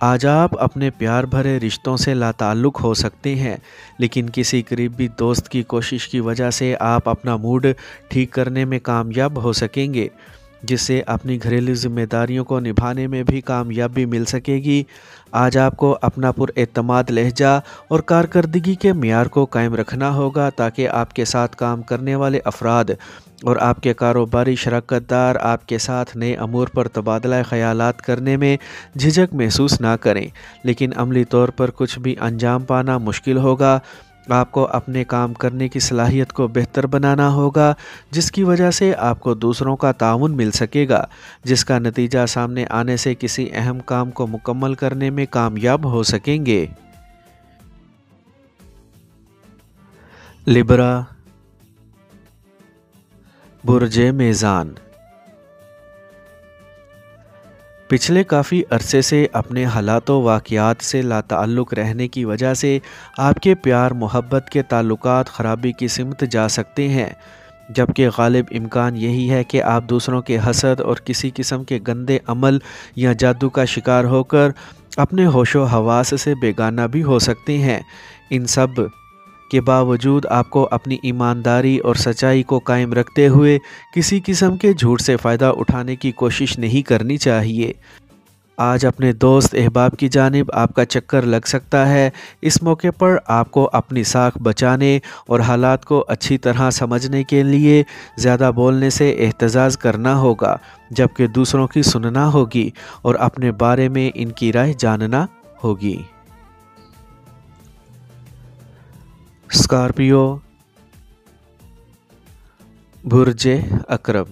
آج آپ اپنے پیار بھرے رشتوں سے لاتعلق ہو سکتے ہیں، لیکن کسی قریبی دوست کی کوشش کی وجہ سے آپ اپنا موڈ ٹھیک کرنے میں کامیاب ہو سکیں گے، جس سے اپنی گھریلو ذمہ داریوں کو نبھانے میں بھی کامیابی مل سکے گی۔ آج آپ کو اپنا پراعتماد لہجہ اور کارکردگی کے معیار کو قائم رکھنا ہوگا تاکہ آپ کے ساتھ کام کرنے والے افراد اور آپ کے کاروباری شراکت دار آپ کے ساتھ نئے امور پر تبادلہ خیالات کرنے میں جھجک محسوس نہ کریں، لیکن عملی طور پر کچھ بھی انجام پانا مشکل ہوگا۔ آپ کو اپنے کام کرنے کی صلاحیت کو بہتر بنانا ہوگا، جس کی وجہ سے آپ کو دوسروں کا تعاون مل سکے گا، جس کا نتیجہ سامنے آنے سے کسی اہم کام کو مکمل کرنے میں کامیاب ہو سکیں گے۔ لبرا، برج میزان۔ پچھلے کافی عرصے سے اپنے حالات و واقعات سے لاتعلق رہنے کی وجہ سے آپ کے پیار محبت کے تعلقات خرابی کی سمت جا سکتے ہیں، جبکہ غالب امکان یہی ہے کہ آپ دوسروں کے حسد اور کسی قسم کے گندے عمل یا جادو کا شکار ہو کر اپنے ہوش و حواس سے بیگانہ بھی ہو سکتے ہیں۔ ان سب کے باوجود آپ کو اپنی ایمانداری اور سچائی کو قائم رکھتے ہوئے کسی قسم کے جھوٹ سے فائدہ اٹھانے کی کوشش نہیں کرنی چاہیے۔ آج اپنے دوست احباب کی جانب آپ کا چکر لگ سکتا ہے۔ اس موقع پر آپ کو اپنی ساکھ بچانے اور حالات کو اچھی طرح سمجھنے کے لیے زیادہ بولنے سے احتراز کرنا ہوگا، جبکہ دوسروں کی سننا ہوگی اور اپنے بارے میں ان کی رائے جاننا ہوگی۔ اسکارپیو، برج عقرب۔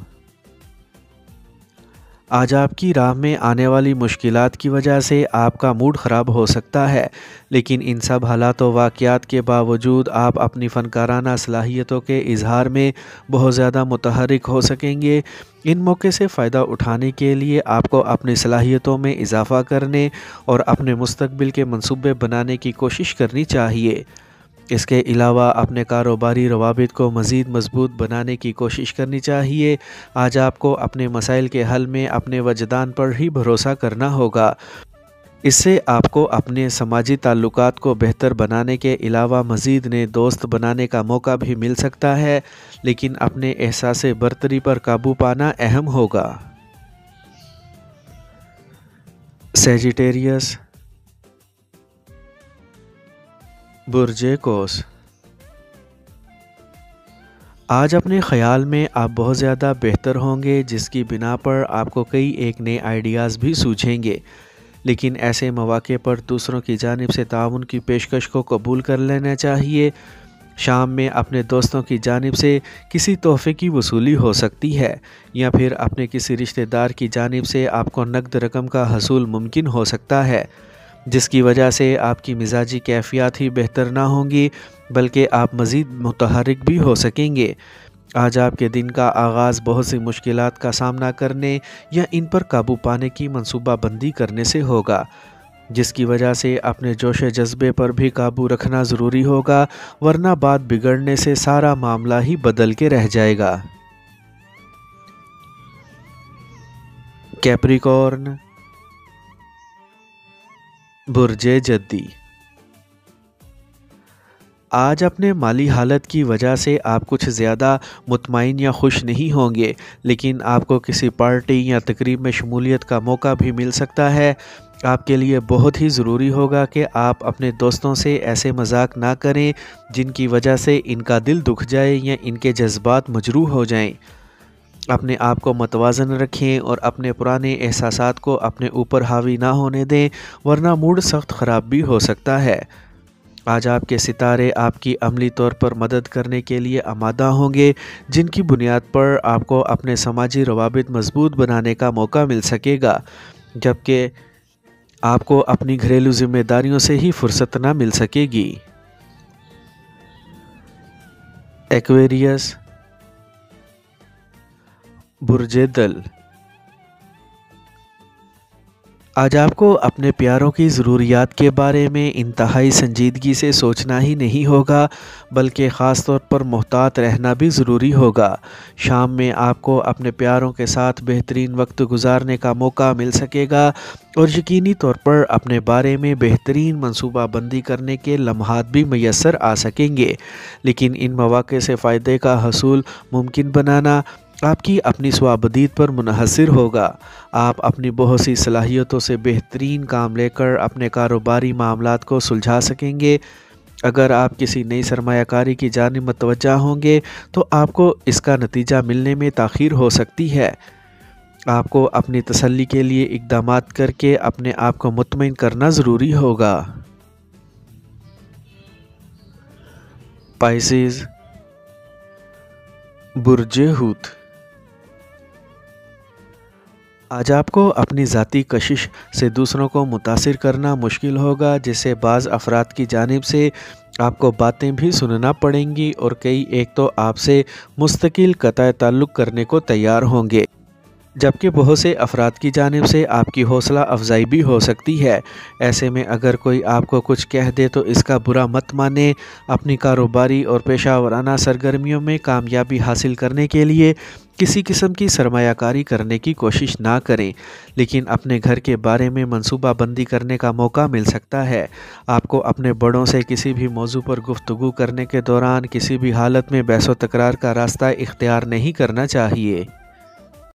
آج آپ کی راہ میں آنے والی مشکلات کی وجہ سے آپ کا موڈ خراب ہو سکتا ہے، لیکن ان سب حالات و واقعات کے باوجود آپ اپنی فنکارانہ صلاحیتوں کے اظہار میں بہت زیادہ متحرک ہو سکیں گے۔ ان موقع سے فائدہ اٹھانے کے لیے آپ کو اپنی صلاحیتوں میں اضافہ کرنے اور اپنے مستقبل کے منصوبے بنانے کی کوشش کرنی چاہیے۔ اس کے علاوہ اپنے کاروباری روابط کو مزید مضبوط بنانے کی کوشش کرنی چاہیے۔ آج آپ کو اپنے مسائل کے حل میں اپنے وجدان پر ہی بھروسہ کرنا ہوگا۔ اس سے آپ کو اپنے سماجی تعلقات کو بہتر بنانے کے علاوہ مزید نئے دوست بنانے کا موقع بھی مل سکتا ہے، لیکن اپنے احساس برتری پر قابو پانا اہم ہوگا۔ سیجیٹیریس، برج قوس۔ آج اپنے خیال میں آپ بہت زیادہ بہتر ہوں گے، جس کی بنا پر آپ کو کئی ایک نئے آئیڈیاز بھی سوجھیں گے، لیکن ایسے مواقع پر دوسروں کی جانب سے تعاون کی پیشکش کو قبول کر لینا چاہیے۔ شام میں اپنے دوستوں کی جانب سے کسی تحفے کی وصولی ہو سکتی ہے، یا پھر اپنے کسی رشتہ دار کی جانب سے آپ کو نقد رقم کا حصول ممکن ہو سکتا ہے، جس کی وجہ سے آپ کی مزاجی کیفیات ہی بہتر نہ ہوں گی بلکہ آپ مزید متحرک بھی ہو سکیں گے۔ آج آپ کے دن کا آغاز بہت سی مشکلات کا سامنا کرنے یا ان پر قابو پانے کی منصوبہ بندی کرنے سے ہوگا، جس کی وجہ سے اپنے جوش و جذبے پر بھی قابو رکھنا ضروری ہوگا، ورنہ بات بگڑنے سے سارا معاملہ ہی بدل کے رہ جائے گا۔ کیپریکارن، برج جدی۔ آج اپنے مالی حالت کی وجہ سے آپ کچھ زیادہ مطمئن یا خوش نہیں ہوں گے، لیکن آپ کو کسی پارٹی یا تقریب میں شمولیت کا موقع بھی مل سکتا ہے۔ آپ کے لیے بہت ہی ضروری ہوگا کہ آپ اپنے دوستوں سے ایسے مذاق نہ کریں جن کی وجہ سے ان کا دل دکھ جائے یا ان کے جذبات مجروح ہو جائیں۔ اپنے آپ کو متوازن رکھیں اور اپنے پرانے احساسات کو اپنے اوپر حاوی نہ ہونے دیں، ورنہ موڈ سخت خراب بھی ہو سکتا ہے۔ آج آپ کے ستارے آپ کی عملی طور پر مدد کرنے کے لیے آمادہ ہوں گے، جن کی بنیاد پر آپ کو اپنے سماجی روابط مضبوط بنانے کا موقع مل سکے گا، جبکہ آپ کو اپنی گھریلو ذمہ داریوں سے ہی فرصت نہ مل سکے گی۔ ایکویریس، برج دل۔ آج آپ کو اپنے پیاروں کی ضروریات کے بارے میں انتہائی سنجیدگی سے سوچنا ہی نہیں ہوگا، بلکہ خاص طور پر محتاط رہنا بھی ضروری ہوگا۔ شام میں آپ کو اپنے پیاروں کے ساتھ بہترین وقت گزارنے کا موقع مل سکے گا اور یقینی طور پر اپنے بارے میں بہترین منصوبہ بندی کرنے کے لمحات بھی میسر آ سکیں گے، لیکن ان مواقع سے فائدے کا حصول ممکن بنانا آپ کی اپنی صوابدید پر منحصر ہوگا۔ آپ اپنی بہت سی صلاحیتوں سے بہترین کام لے کر اپنے کاروباری معاملات کو سلجھا سکیں گے۔ اگر آپ کسی نئی سرمایہ کاری کی جانب متوجہ ہوں گے تو آپ کو اس کا نتیجہ ملنے میں تاخیر ہو سکتی ہے۔ آپ کو اپنی تسلی کے لیے اقدامات کر کے اپنے آپ کو مطمئن کرنا ضروری ہوگا۔ پائسیز، برج حوت۔ آج آپ کو اپنی ذاتی کشش سے دوسروں کو متاثر کرنا مشکل ہوگا، جس سے بعض افراد کی جانب سے آپ کو باتیں بھی سننا پڑیں گی اور کئی ایک تو آپ سے مستقل قطع تعلق کرنے کو تیار ہوں گے، جبکہ بہت سے افراد کی جانب سے آپ کی حوصلہ افزائی بھی ہو سکتی ہے۔ ایسے میں اگر کوئی آپ کو کچھ کہہ دے تو اس کا برا مت مانیں۔ اپنی کاروباری اور پیشہ ورانہ سرگرمیوں میں کامیابی حاصل کرنے کے لیے کسی قسم کی سرمایہ کاری کرنے کی کوشش نہ کریں، لیکن اپنے گھر کے بارے میں منصوبہ بندی کرنے کا موقع مل سکتا ہے۔ آپ کو اپنے بڑوں سے کسی بھی موضوع پر گفتگو کرنے کے دوران کسی بھی حالت میں بحث و تکرار کا راستہ اختیار نہیں کرنا چاہیے۔